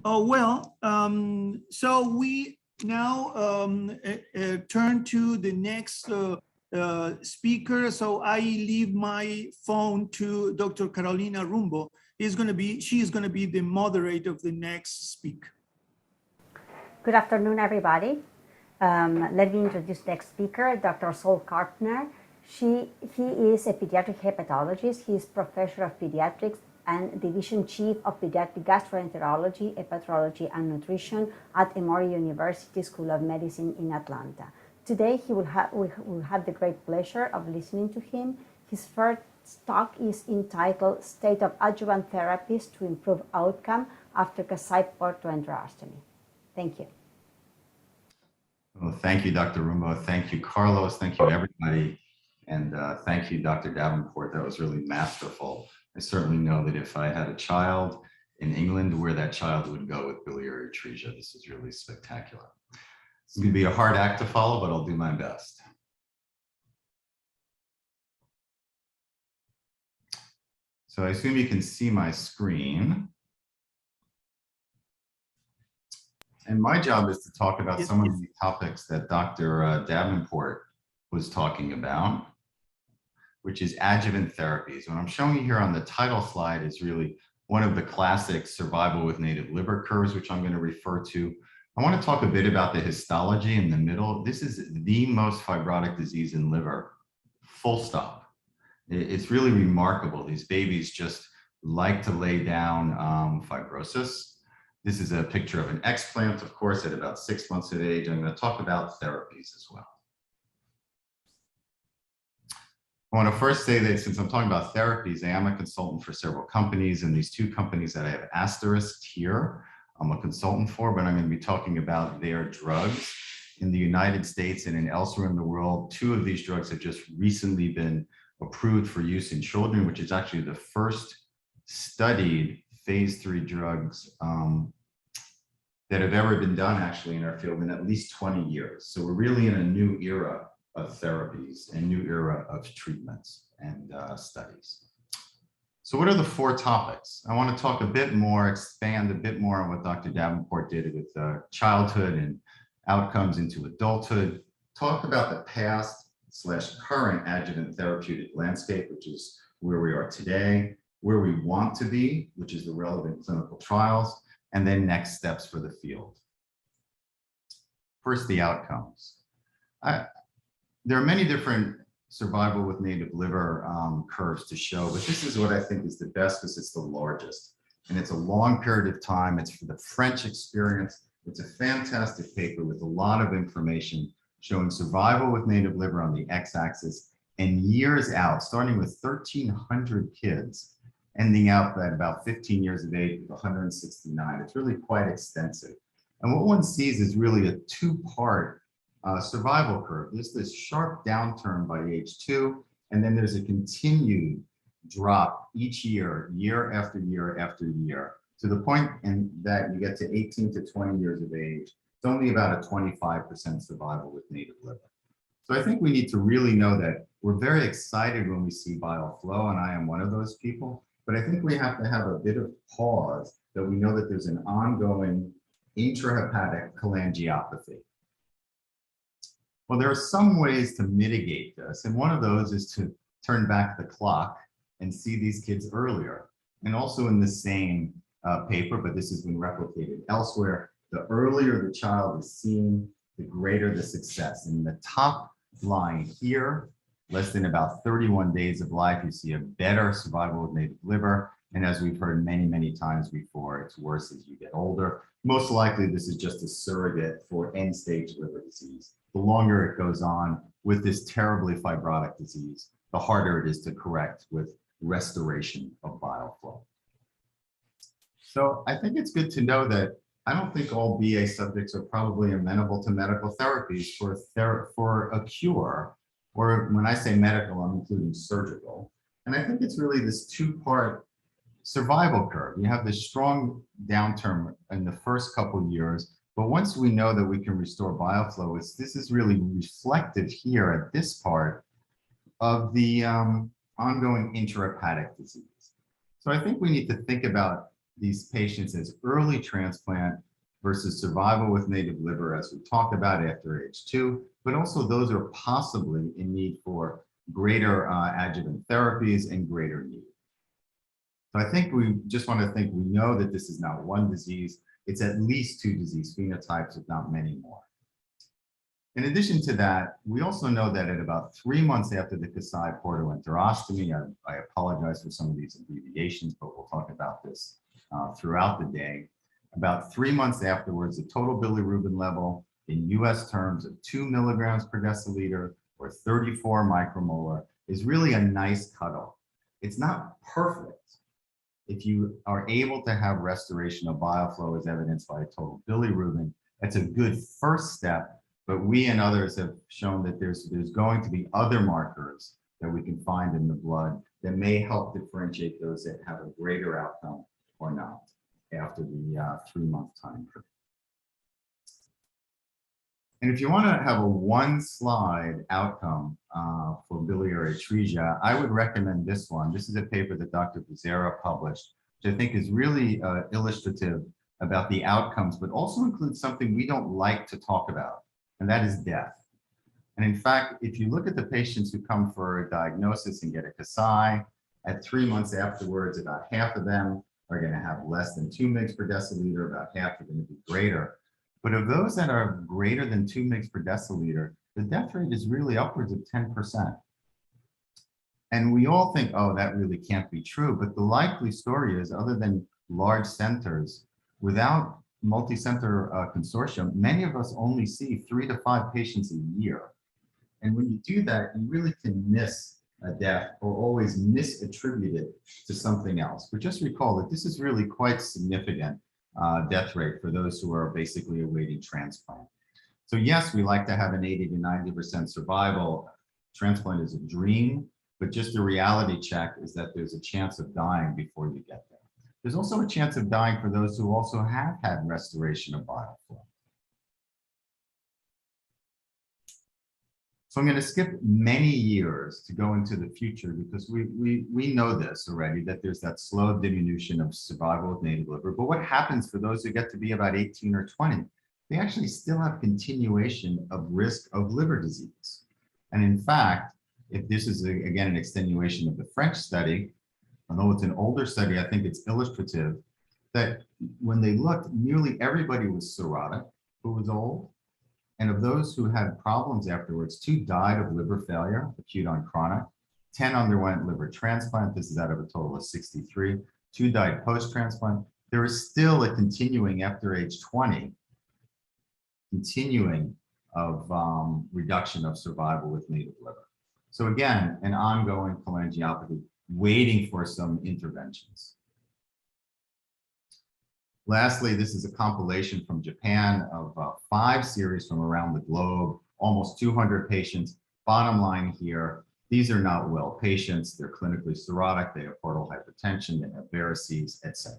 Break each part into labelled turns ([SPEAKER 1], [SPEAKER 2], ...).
[SPEAKER 1] Oh, well, so we now turn to the next speaker. So I leave my phone to Dr. Carolina Rumbo. She's going to be the moderator of the next speaker.
[SPEAKER 2] Good afternoon, everybody. Let me introduce the next speaker, Dr. Saul Karpner. He is a pediatric hepatologist. He is professor of pediatrics and division chief of pediatric gastroenterology, hepatology, and nutrition at Emory University School of Medicine in Atlanta. Today, we will have the great pleasure of listening to him. His first talk is entitled State of Adjuvant Therapies to Improve Outcome After Kasai Portoenterostomy. Thank you.
[SPEAKER 3] Well, thank you, Dr. Rumbo. Thank you, Carlos. Thank you, everybody. And thank you, Dr. Davenport. That was really masterful. I certainly know that if I had a child in England, where that child would go with biliary atresia. This is really spectacular. It's going to be a hard act to follow, but I'll do my best. So I assume you can see my screen. And my job is to talk about some of the topics that Dr. Davenport was talking about, which is adjuvant therapies. What I'm showing you here on the title slide is really one of the classic survival with native liver curves, which I'm going to refer to. I want to talk a bit about the histology in the middle. This is the most fibrotic disease in liver, full stop. It's really remarkable. These babies just like to lay down fibrosis. This is a picture of an explant, of course, at about 6 months of age. I'm going to talk about therapies as well. I want to first say that since I'm talking about therapies, I am a consultant for several companies, and these two companies that I have asterisked here, I'm a consultant for, but I'm going to be talking about their drugs. In the United States and in elsewhere in the world, 2 of these drugs have just recently been approved for use in children, which is actually the first studied phase 3 drugs that have ever been done actually in our field in at least 20 years. So we're really in a new era of therapies and new era of treatments and studies. So what are the 4 topics? I want to talk a bit more, expand a bit more on what Dr. Davenport did with childhood and outcomes into adulthood, talk about the past / current adjuvant therapeutic landscape, which is where we are today, where we want to be, which is the relevant clinical trials, and then next steps for the field. First, the outcomes. There are many different survival with native liver curves to show, but this is what I think is the best because it's the largest. And it's a long period of time. It's for the French experience. It's a fantastic paper with a lot of information showing survival with native liver on the x-axis and years out, starting with 1,300 kids, ending up at about 15 years of age with 169. It's really quite extensive. And what one sees is really a 2-part survival curve. There's this sharp downturn by age 2, and then there's a continued drop each year, year after year after year, to the point that you get to 18 to 20 years of age. It's only about a 25% survival with native liver. So I think we need to really know that we're very excited when we see bile flow, and I am one of those people, but I think we have to have a bit of pause that we know that there's an ongoing intrahepatic cholangiopathy. Well, there are some ways to mitigate this, and one of those is to turn back the clock and see these kids earlier. And also in the same paper, but this has been replicated elsewhere, the earlier the child is seen, the greater the success. In the top line here, less than about 31 days of life, you see a better survival with native liver. And as we've heard many, many times before, it's worse as you get older. Most likely, this is just a surrogate for end-stage liver disease. The longer it goes on with this terribly fibrotic disease, the harder it is to correct with restoration of bile flow. So I think it's good to know that I don't think all BA subjects are probably amenable to medical therapies for a cure, or when I say medical, I'm including surgical. And I think it's really this 2-part survival curve. You have this strong downturn in the first couple of years, but once we know that we can restore bile flow, this is really reflected here at this part of the ongoing intrahepatic disease. So I think we need to think about these patients as early transplant versus survival with native liver, as we talked about after age 2, but also those who are possibly in need for greater adjuvant therapies and greater need. So I think we just want to think, we know that this is not one disease, it's at least 2 disease phenotypes, if not many more. In addition to that, we also know that at about 3 months after the Kasai portoenterostomy, I apologize for some of these abbreviations, but we'll talk about this throughout the day. About 3 months afterwards, the total bilirubin level in US terms of 2 milligrams per deciliter or 34 micromolar is really a nice cutoff. It's not perfect. If you are able to have restoration of bile flow as evidenced by total bilirubin, that's a good first step. But we and others have shown that there's going to be other markers that we can find in the blood that may help differentiate those that have a greater outcome or not after the 3-month time period. And if you want to have a 1-slide outcome for biliary atresia, I would recommend this one. This is a paper that Dr. Becerra published, which I think is really illustrative about the outcomes, but also includes something we don't like to talk about, and that is death. And in fact, if you look at the patients who come for a diagnosis and get a Kasai, at 3 months afterwards, about half of them are going to have less than 2 mg per deciliter, about half are going to be greater. But of those that are greater than 2 mg per deciliter, the death rate is really upwards of 10%. And we all think, oh, that really can't be true. But the likely story is, other than large centers, without multi-center consortium, many of us only see 3 to 5 patients a year. And when you do that, you really can miss a death or always misattribute it to something else. But just recall that this is really quite significant death rate for those who are basically awaiting transplant. So yes, we like to have an 80 to 90% survival. Transplant is a dream, but just a reality check is that there's a chance of dying before you get there. There's also a chance of dying for those who also have had restoration of bile flow. So I'm going to skip many years to go into the future because we know this already, that there's that slow diminution of survival with native liver. But what happens for those who get to be about 18 or 20? They actually still have continuation of risk of liver disease. And in fact, if this is, again, an extenuation of the French study, although it's an older study, I think it's illustrative that when they looked, nearly everybody was cirrhotic who was old. And of those who had problems afterwards, 2 died of liver failure, acute on chronic. 10 underwent liver transplant. This is out of a total of 63. 2 died post-transplant. There is still a continuing after age 20, continuing of reduction of survival with native liver. So again, an ongoing cholangiopathy waiting for some interventions. Lastly, this is a compilation from Japan of 5 series from around the globe, almost 200 patients. Bottom line here, these are not well patients. They're clinically cirrhotic, they have portal hypertension, they have varices, etc.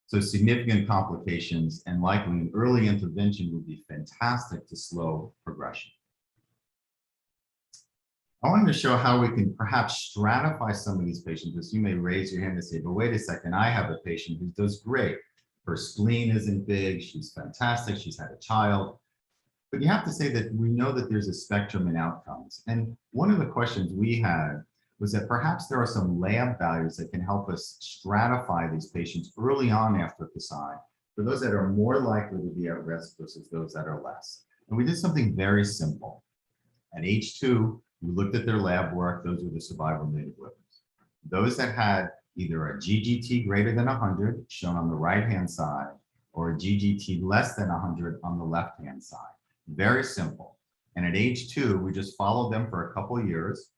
[SPEAKER 3] So significant complications, and likely an early intervention would be fantastic to slow progression. I wanted to show how we can perhaps stratify some of these patients, because you may raise your hand and say, but wait a second, I have a patient who does great. Her spleen isn't big, she's fantastic, she's had a child. But you have to say that we know that there's a spectrum in outcomes. And one of the questions we had was that perhaps there are some lab values that can help us stratify these patients early on after Kasai, for those that are more likely to be at risk versus those that are less. And we did something very simple. At age 2, we looked at their lab work. Those were the survival native livers. Those that had either a GGT greater than 100, shown on the right-hand side, or a GGT less than 100 on the left-hand side. Very simple. And at age 2, we just followed them for a couple of years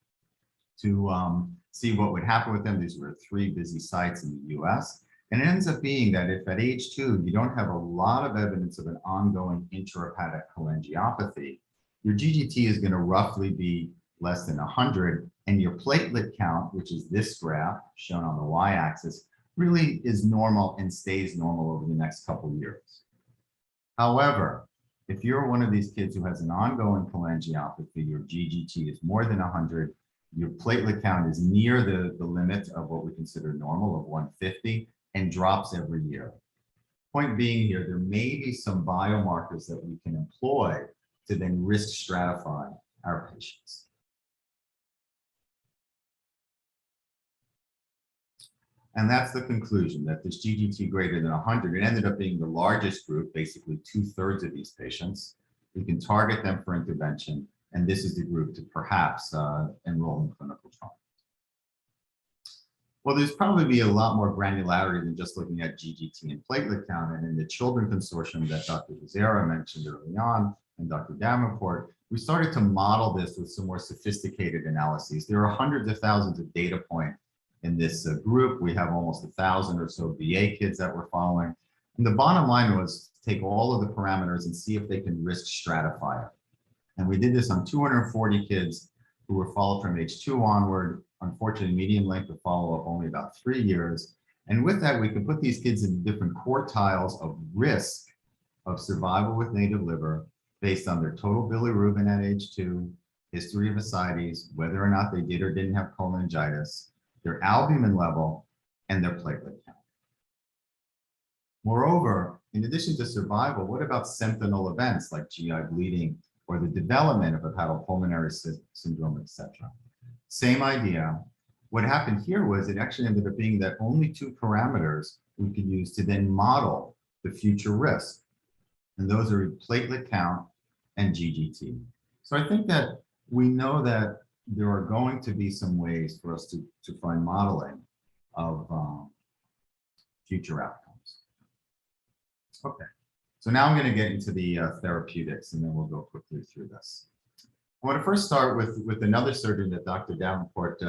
[SPEAKER 3] to see what would happen with them. These were 3 busy sites in the US. And it ends up being that if at age 2, you don't have a lot of evidence of an ongoing intrahepatic cholangiopathy, your GGT is going to roughly be less than 100, and your platelet count, which is this graph shown on the y-axis, really is normal and stays normal over the next couple of years. However, if you're one of these kids who has an ongoing cholangiopathy, your GGT is more than 100, your platelet count is near the limit of what we consider normal of 150 and drops every year. Point being here, there may be some biomarkers that we can employ to then risk stratify our patients. And that's the conclusion, that this GGT greater than 100, it ended up being the largest group, basically 2/3 of these patients. We can target them for intervention, and this is the group to perhaps enroll in clinical trials. Well, there's probably be a lot more granularity than just looking at GGT and platelet count. And in the Children Consortium that Dr. Becerra mentioned early on, and Dr. Davenport, we started to model this with some more sophisticated analyses. There are hundreds of thousands of data points in this group. We have almost 1,000 or so VA kids that we're following. And the bottom line was to take all of the parameters and see if they can risk stratify it. And we did this on 240 kids who were followed from age 2 onward. Unfortunately, median length of follow-up only about 3 years. And with that, we could put these kids in different quartiles of risk of survival with native liver based on their total bilirubin at age 2, history of ascites, whether or not they did or didn't have cholangitis, their albumin level, and their platelet count. Moreover, in addition to survival, what about sentinel events like GI bleeding or the development of hepatopulmonary syndrome, etc.? Same idea. What happened here was it actually ended up being that only 2 parameters we could use to then model the future risk. And those are platelet count and GGT. So I think that we know that there are going to be some ways for us to find modeling of future outcomes. Okay, so now I'm going to get into the therapeutics, and then we'll go quickly through this. I want to first start with another surgeon that Dr. Davenport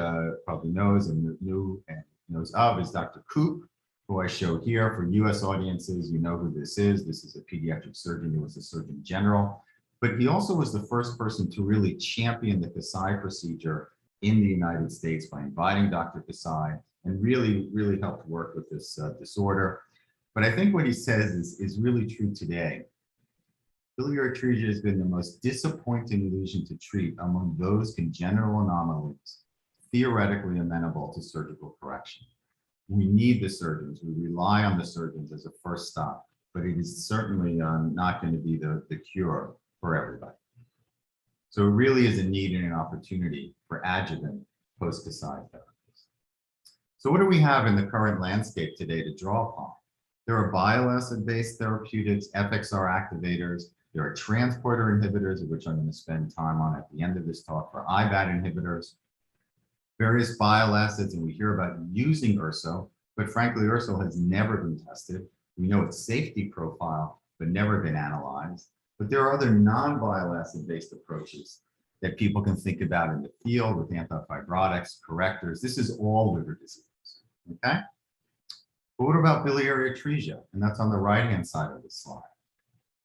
[SPEAKER 3] probably knows and knows of, is Dr. Koop, who I show here. For US audiences, you know who this is. This is a pediatric surgeon who was a Surgeon General. But he also was the first person to really champion the Kasai procedure in the United States by inviting Dr. Kasai and really helped work with this disorder. But I think what he says is really true today. Bilary Atresia has been the most disappointing lesion to treat among those congenital anomalies theoretically amenable to surgical correction. We need the surgeons. We rely on the surgeons as a first stop, but it is certainly not going to be the cure for everybody. So it really is a need and an opportunity for adjuvant post-Kasai therapies. So what do we have in the current landscape today to draw upon? There are bile acid-based therapeutics, FXR activators. There are transporter inhibitors, of which I'm going to spend time on at the end of this talk, for IBAT inhibitors, various bile acids, and we hear about using URSO, but frankly, URSO has never been tested. We know its safety profile, but never been analyzed. But there are other non-bile acid-based approaches that people can think about in the field with antifibrotics, correctors. This is all liver disease, okay? But what about biliary atresia? And that's on the right-hand side of this slide.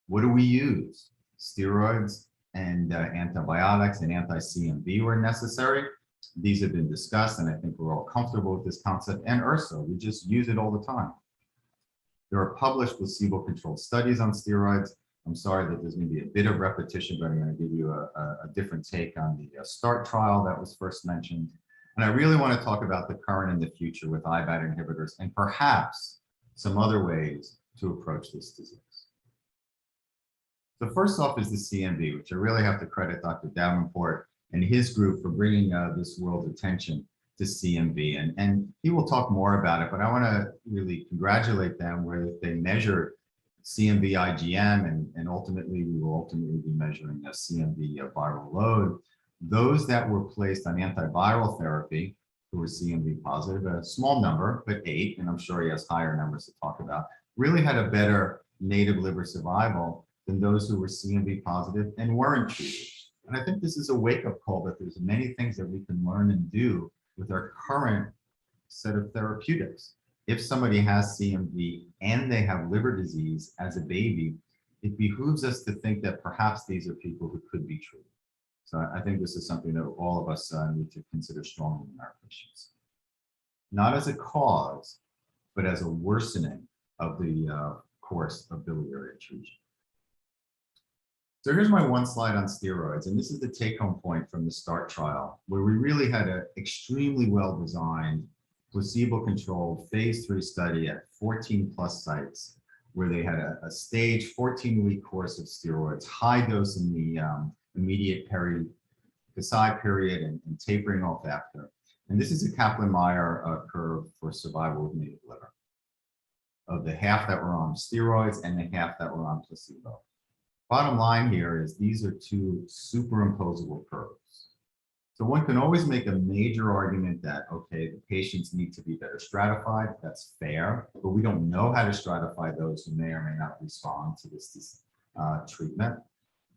[SPEAKER 3] What do we use? Steroids and antibiotics and anti-CMV were necessary. These have been discussed, and I think we're all comfortable with this concept. And URSO, we just use it all the time. There are published placebo-controlled studies on steroids. I'm sorry that there's going to be a bit of repetition, but I'm going to give you a different take on the START trial that was first mentioned. And I really want to talk about the current and the future with IBAT inhibitors and perhaps some other ways to approach this disease. So first off is the CMV, which I really have to credit Dr. Davenport and his group for bringing this world's attention to CMV. And he will talk more about it, but I want to really congratulate them where they measured CMV IgM, and ultimately we will ultimately be measuring a CMV viral load. Those that were placed on antiviral therapy who were CMV positive, a small number, but 8, and I'm sure he has higher numbers to talk about, really had a better native liver survival than those who were CMV positive and weren't treated. And I think this is a wake-up call that there's many things that we can learn and do with our current set of therapeutics. If somebody has CMV and they have liver disease as a baby, it behooves us to think that perhaps these are people who could be treated. So I think this is something that all of us need to consider strongly in our patients. Not as a cause, but as a worsening of the course of biliary atresia. So here's my one slide on steroids, and this is the take-home point from the START trial, where we really had an extremely well-designed, placebo-controlled phase 3 study at 14 plus sites, where they had a staged 14-week course of steroids, high dose in the immediate Kasai period and tapering off after. And this is a Kaplan-Meier curve for survival with native liver, of the half that were on steroids and the half that were on placebo. Bottom line here is these are two superimposable curves. So one can always make a major argument that, okay, the patients need to be better stratified. That's fair, but we don't know how to stratify those who may or may not respond to this treatment.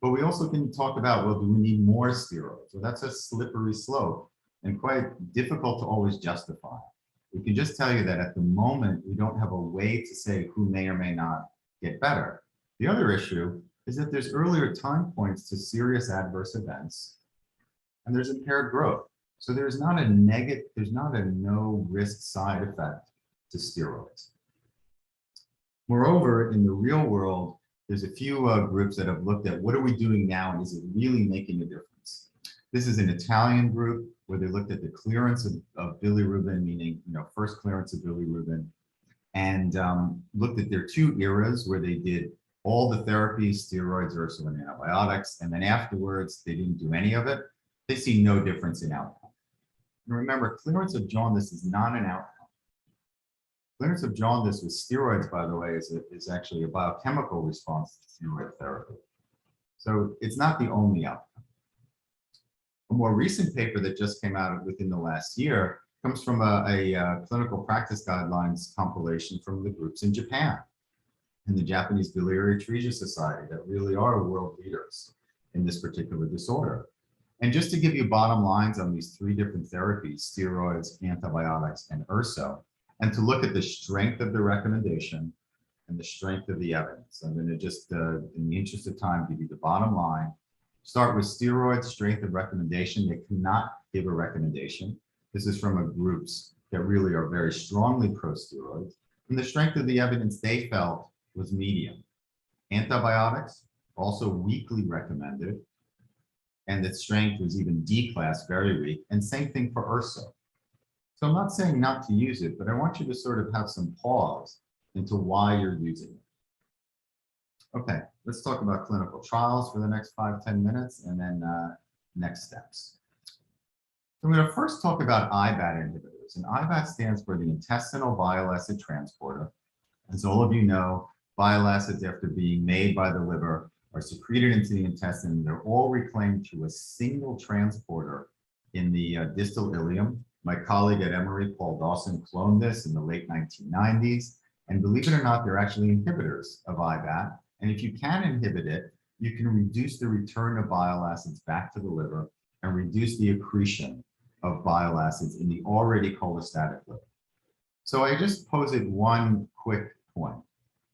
[SPEAKER 3] But we also can talk about, well, do we need more steroids? Well, that's a slippery slope and quite difficult to always justify. We can just tell you that at the moment, we don't have a way to say who may or may not get better. The other issue is that there's earlier time points to serious adverse events, and there's impaired growth. So there's not a no risk side effect to steroids. Moreover, in the real world, there's a few groups that have looked at what are we doing now and is it really making a difference? This is an Italian group where they looked at the clearance of bilirubin, meaning first clearance of bilirubin, and looked at their 2 eras where they did all the therapies, steroids, urso, and antibiotics, and then afterwards they didn't do any of it. They see no difference in outcome. And remember, clearance of jaundice is not an outcome. Clearance of jaundice with steroids, by the way, is actually a biochemical response to steroid therapy. So it's not the only outcome. A more recent paper that just came out within the last year comes from a clinical practice guidelines compilation from the groups in Japan and the Japanese Bilary Atresia Society that really are world leaders in this particular disorder. And just to give you bottom lines on these 3 different therapies, steroids, antibiotics, and urso, and to look at the strength of the recommendation and the strength of the evidence. I'm going to just, in the interest of time, give you the bottom line. Start with steroids, strength of recommendation. They cannot give a recommendation. This is from groups that really are very strongly pro-steroids. And the strength of the evidence they felt was medium. Antibiotics, also weakly recommended. And the strength was even D class, very weak. And same thing for urso. So I'm not saying not to use it, but I want you to sort of have some pause into why you're using it. Okay, let's talk about clinical trials for the next 5-10 minutes and then next steps. So I'm going to first talk about IBAT inhibitors. And IBAT stands for the intestinal bile acid transporter. As all of you know, bile acids, after being made by the liver, are secreted into the intestine. And they're all reclaimed through a single transporter in the distal ileum. My colleague at Emory, Paul Dawson, cloned this in the late 1990s. And believe it or not, they're actually inhibitors of IBAT. And if you can inhibit it, you can reduce the return of bile acids back to the liver and reduce the accretion of bile acids in the already cholestatic liver. So I just posed one quick point.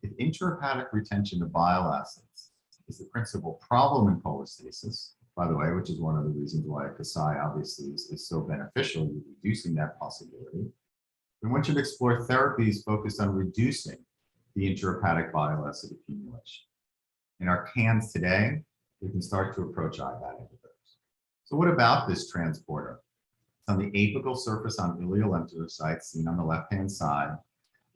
[SPEAKER 3] If intrahepatic retention of bile acids is the principal problem in cholestasis, by the way, which is one of the reasons why Kasai obviously is so beneficial, you're reducing that possibility, then one should explore therapies focused on reducing the intrahepatic bile acid accumulation. In our hands today, we can start to approach IBAT inhibitors. So what about this transporter? It's on the apical surface on ileal enterocytes, seen on the left-hand side.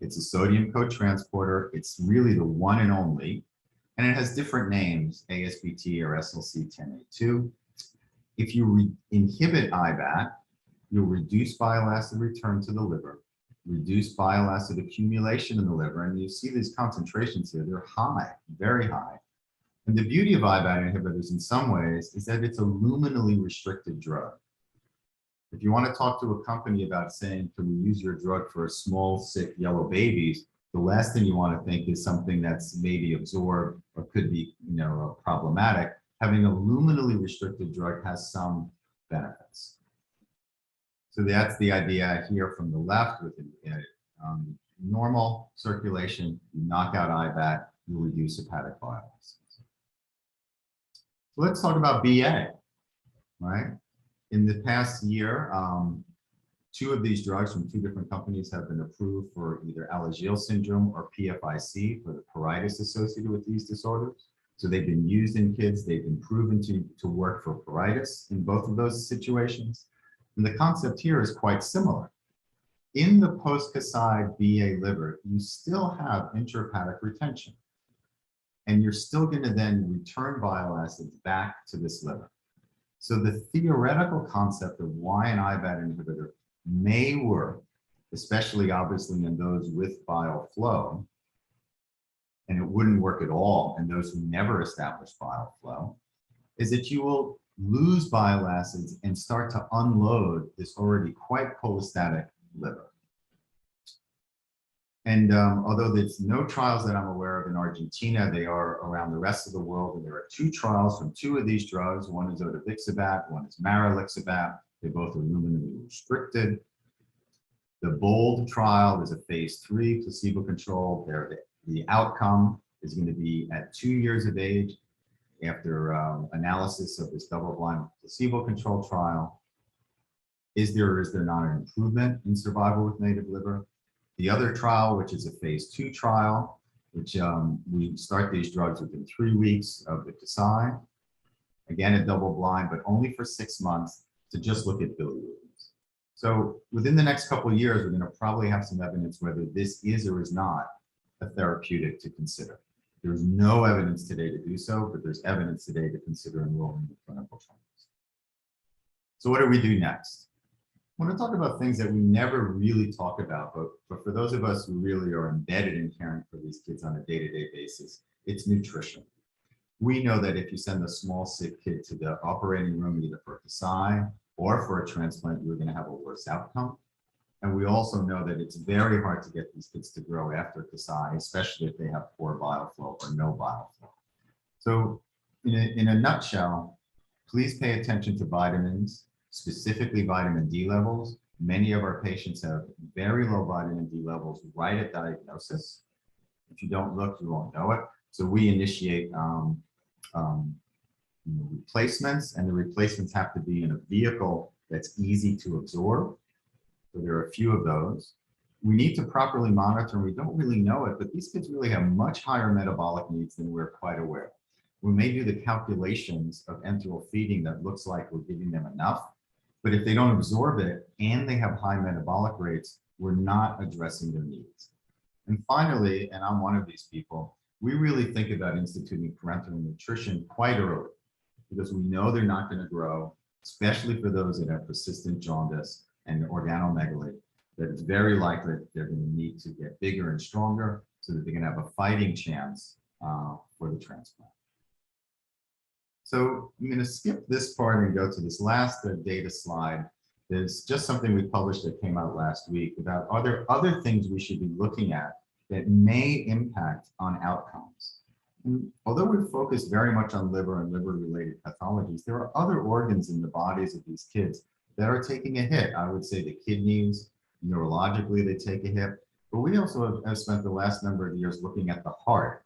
[SPEAKER 3] It's a sodium co-transporter. It's really the one and only, and it has different names, ASBT or SLC10A2. If you inhibit IBAT, you'll reduce bile acid return to the liver, reduce bile acid accumulation in the liver, and you see these concentrations here, they're high, very high. And the beauty of IBAT inhibitors in some ways is that it's a luminally restricted drug. If you want to talk to a company about saying, can we use your drug for small, sick, yellow babies, the last thing you want to think is something that's maybe absorbed or could be, problematic. Having a luminally restricted drug has some benefits. So that's the idea here from the left with normal circulation, you knock out IBAT, you reduce hepatic bile acids. So let's talk about BA, right? In the past year, 2 of these drugs from 2 different companies have been approved for either Alagille syndrome or PFIC for the pruritus associated with these disorders. So they've been used in kids. They've been proven to work for pruritus in both of those situations. And the concept here is quite similar. In the post-Kasai BA liver, you still have intrahepatic retention. And you're still going to then return bile acids back to this liver. So the theoretical concept of why an IBAT inhibitor may work, especially obviously in those with bile flow, and it wouldn't work at all in those who never establish bile flow, is that you will lose bile acids and start to unload this already quite cholestatic liver. And although there's no trials that I'm aware of in Argentina, they are around the rest of the world. And there are 2 trials from 2 of these drugs. One is odevixibat, one is maralixibat. They both are luminally restricted. The BOLD trial is a phase 3 placebo-controlled. The outcome is going to be at 2 years of age after analysis of this double-blind placebo-controlled trial. Is there or is there not an improvement in survival with native liver? The other trial, which is a phase 2 trial, which we start these drugs within 3 weeks of the Kasai. Again, a double blind, but only for 6 months to just look at bilirubins. So within the next couple of years, we're going to probably have some evidence whether this is or is not a therapeutic to consider. There's no evidence today to do so, but there's evidence today to consider enrolling in clinical trials. So what do we do next? I want to talk about things that we never really talk about, but for those of us who really are embedded in caring for these kids on a day-to-day basis, it's nutrition. We know that if you send a small sick kid to the operating room, either for Kasai or for a transplant, you're going to have a worse outcome. And we also know that it's very hard to get these kids to grow after Kasai, especially if they have poor bile flow or no bile flow. So in a nutshell, please pay attention to vitamins, specifically vitamin D levels. Many of our patients have very low vitamin D levels right at diagnosis. If you don't look, you won't know it. So we initiate replacements, and the replacements have to be in a vehicle that's easy to absorb. So there are a few of those. We need to properly monitor, and we don't really know it, but these kids really have much higher metabolic needs than we're quite aware. We may do the calculations of enteral feeding that looks like we're giving them enough, but if they don't absorb it and they have high metabolic rates, we're not addressing their needs. And finally, and I'm one of these people, we really think about instituting parenteral nutrition quite early because we know they're not going to grow, especially for those that have persistent jaundice and organomegaly, that it's very likely that they're going to need to get bigger and stronger so that they're going to have a fighting chance for the transplant. So I'm going to skip this part and go to this last data slide. There's just something we published that came out last week about other things we should be looking at that may impact on outcomes. And although we've focused very much on liver and liver-related pathologies, there are other organs in the bodies of these kids that are taking a hit. I would say the kidneys, neurologically, they take a hit. But we also have spent the last number of years looking at the heart.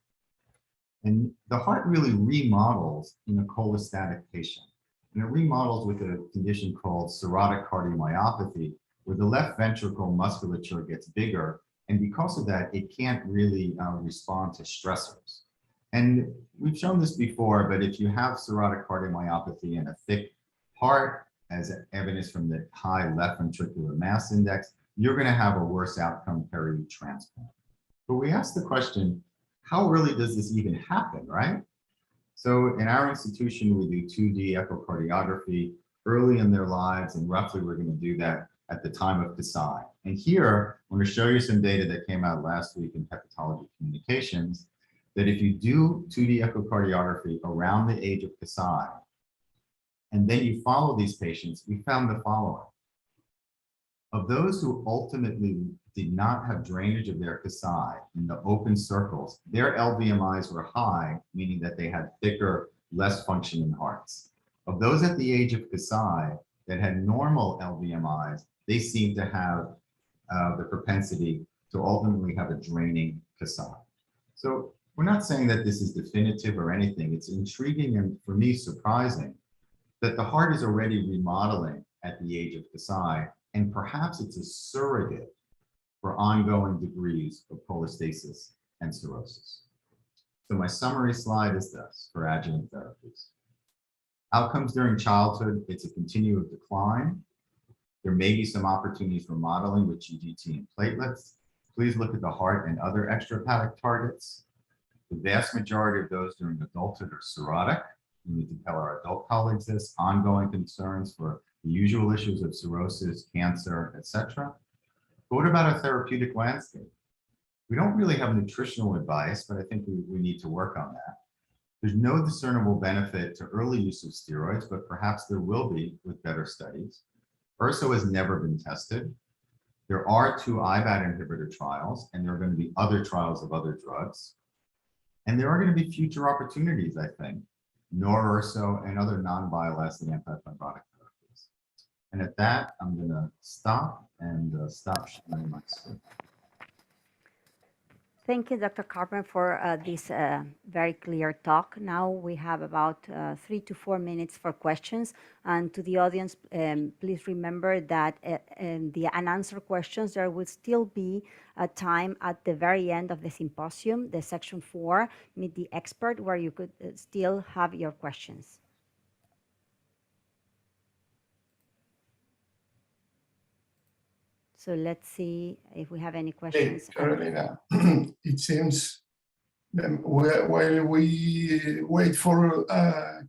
[SPEAKER 3] And the heart really remodels in a cholestatic patient. And it remodels with a condition called cirrhotic cardiomyopathy, where the left ventricle musculature gets bigger. And because of that, it can't really respond to stressors. And we've shown this before, but if you have cirrhotic cardiomyopathy and a thick heart, as evidence from the high left ventricular mass index, you're going to have a worse outcome peri-transplant. But we asked the question, how early does this even happen, right? So in our institution, we do 2D echocardiography early in their lives, and roughly we're going to do that at the time of Kasai. And here, I'm going to show you some data that came out last week in Hepatology Communications, that if you do 2D echocardiography around the age of Kasai, and then you follow these patients, we found the following. Of those who ultimately did not have drainage of their Kasai in the open circles, their LVMIs were high, meaning that they had thicker, less functioning hearts. Of those at the age of Kasai that had normal LVMIs, they seemed to have the propensity to ultimately have a draining Kasai. So we're not saying that this is definitive or anything. It's intriguing and, for me, surprising that the heart is already remodeling at the age of Kasai, and perhaps it's a surrogate for ongoing degrees of cholestasis and cirrhosis. So my summary slide is this for adjuvant therapies. Outcomes during childhood, it's a continuous decline. There may be some opportunities for modeling with GGT and platelets. Please look at the heart and other extrahepatic targets. The vast majority of those during adulthood are cirrhotic. We need to tell our adult colleagues this. Ongoing concerns for the usual issues of cirrhosis, cancer, etc. But what about a therapeutic landscape? We don't really have nutritional advice, but I think we need to work on that. There's no discernible benefit to early use of steroids, but perhaps there will be with better studies. URSO has never been tested. There are 2 IBAT inhibitor trials, and there are going to be other trials of other drugs. And there are going to be future opportunities, I think, nor-URSO and other non-bile-acid antifibrotic therapies. And at that, I'm going to stop and stop sharing my screen.
[SPEAKER 2] Thank you, Dr. Carpenter, for this very clear talk. Now we have about 3 to 4 minutes for questions. And to the audience, please remember that the unanswered questions, there will still be a time at the very end of the symposium, the section 4, Meet the Expert, where you could still have your questions. So let's see if we have any questions.
[SPEAKER 4] Hey, Carolina, it seems that while we wait for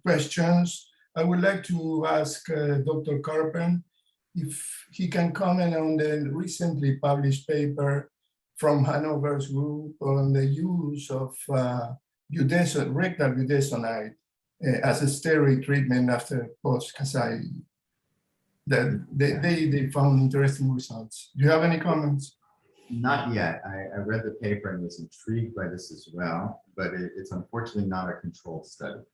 [SPEAKER 4] questions, I would like to ask Dr. Carpen if he can comment on the recently published paper from Hanover's group on the use of rectal budesonide as a steroid treatment after post-Kasai. That they found interesting results. Do you have any comments?
[SPEAKER 3] Not yet. I read the paper and was intrigued by this as well, but it's unfortunately not a controlled study.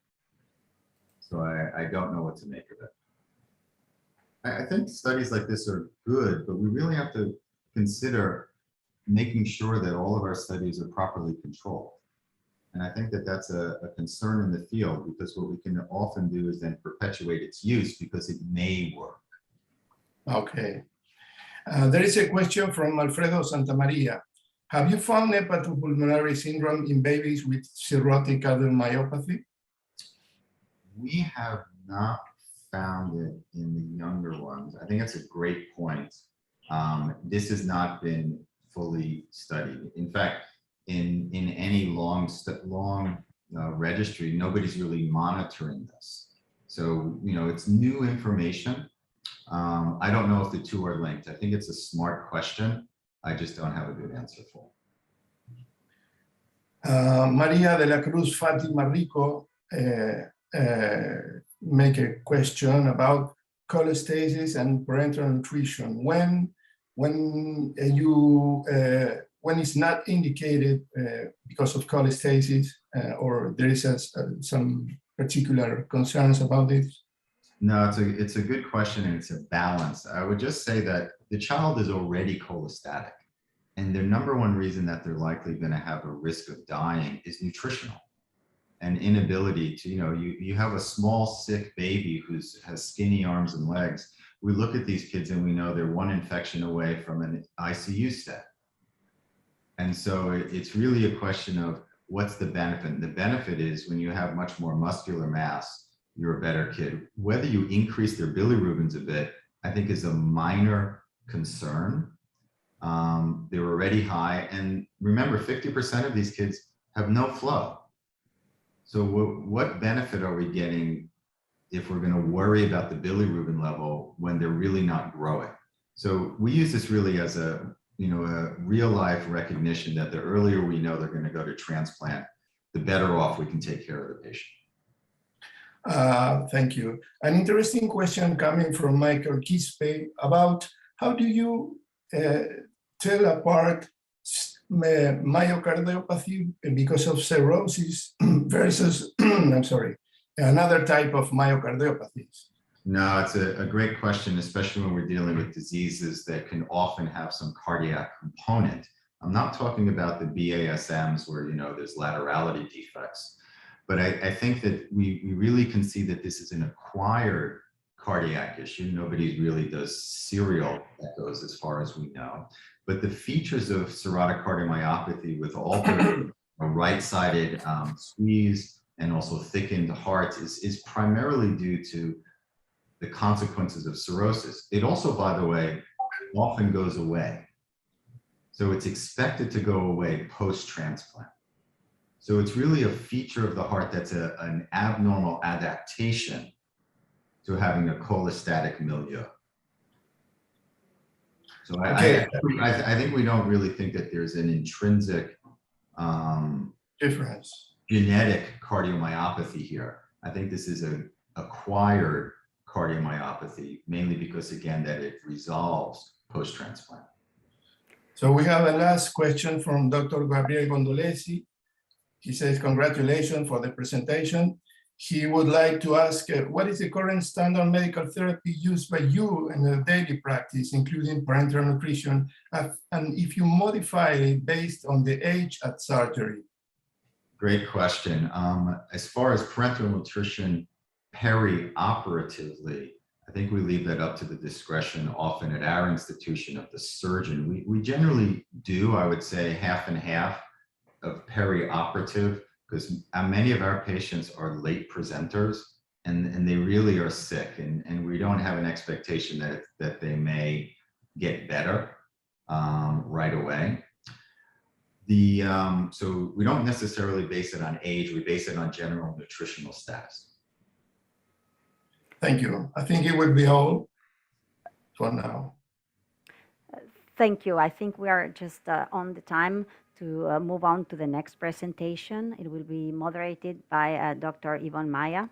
[SPEAKER 3] So I don't know what to make of it. I think studies like this are good, but we really have to consider making sure that all of our studies are properly controlled. And I think that that's a concern in the field, because what we can often do is then perpetuate its use because it may work.
[SPEAKER 4] Okay. There is a question from Alfredo Santamaria. Have you found hepatopulmonary syndrome in babies with cirrhotic cardiomyopathy?
[SPEAKER 3] We have not found it in the younger ones. I think that's a great point. This has not been fully studied. In fact, in any long registry, nobody's really monitoring this. So, it's new information. I don't know if the 2 are linked. I think it's a smart question. I just don't have a good answer for it.
[SPEAKER 4] Maria de la Cruz Fatima Rico make a question about cholestasis and parenteral nutrition. When it's not indicated because of cholestasis, or there is some particular concerns about this?
[SPEAKER 3] No, it's a good question, and it's a balance. I would just say that the child is already cholestatic, and the #1 reason that they're likely going to have a risk of dying is nutritional and inability to, you have a small sick baby who has skinny arms and legs. We look at these kids and we know they're 1 infection away from an ICU stay. And so it's really a question of what's the benefit. The benefit is when you have much more muscular mass, you're a better kid. Whether you increase their bilirubins a bit, I think is a minor concern. They're already high. And remember, 50% of these kids have no flow. So what benefit are we getting if we're going to worry about the bilirubin level when they're really not growing? So we use this really as a real life recognition that the earlier we know they're going to go to transplant, the better off we can take care of the patient.
[SPEAKER 4] Thank you. An interesting question coming from Michael Kispe about how do you tell apart myocardiopathy because of cirrhosis versus, I'm sorry, another type of myocardiopathies?
[SPEAKER 3] No, it's a great question, especially when we're dealing with diseases that can often have some cardiac component. I'm not talking about the BASMs where, there's laterality defects. But I think that we really can see that this is an acquired cardiac issue. Nobody really does serial echoes as far as we know. But the features of cirrhotic cardiomyopathy with altered a right-sided squeeze and also thickened heart is primarily due to the consequences of cirrhosis. It also, by the way, often goes away. So it's expected to go away post-transplant. So it's really a feature of the heart that's an abnormal adaptation to having a cholestatic milieu. So
[SPEAKER 4] Okay.
[SPEAKER 3] I think we don't really think that there's an intrinsic
[SPEAKER 4] Difference.
[SPEAKER 3] genetic cardiomyopathy here. I think this is an acquired cardiomyopathy, mainly because, again, that it resolves post-transplant.
[SPEAKER 4] So we have a last question from Dr. Gabriel Gondolesi. He says, congratulations for the presentation. He would like to ask, what is the current standard medical therapy used by you in a daily practice, including parenteral nutrition, and if you modify it based on the age at surgery?
[SPEAKER 3] Great question. As far as parenteral nutrition peri-operatively, I think we leave that up to the discretion often at our institution of the surgeon. We generally do, I would say, half and half of peri-operative, because many of our patients are late presenters and they really are sick, and we don't have an expectation that they may get better right away. So we don't necessarily base it on age, we base it on general nutritional status.
[SPEAKER 4] Thank you. I think it will be all for now.
[SPEAKER 2] Thank you. I think we are just on the time to move on to the next presentation. It will be moderated by Dr. Yvonne Maya.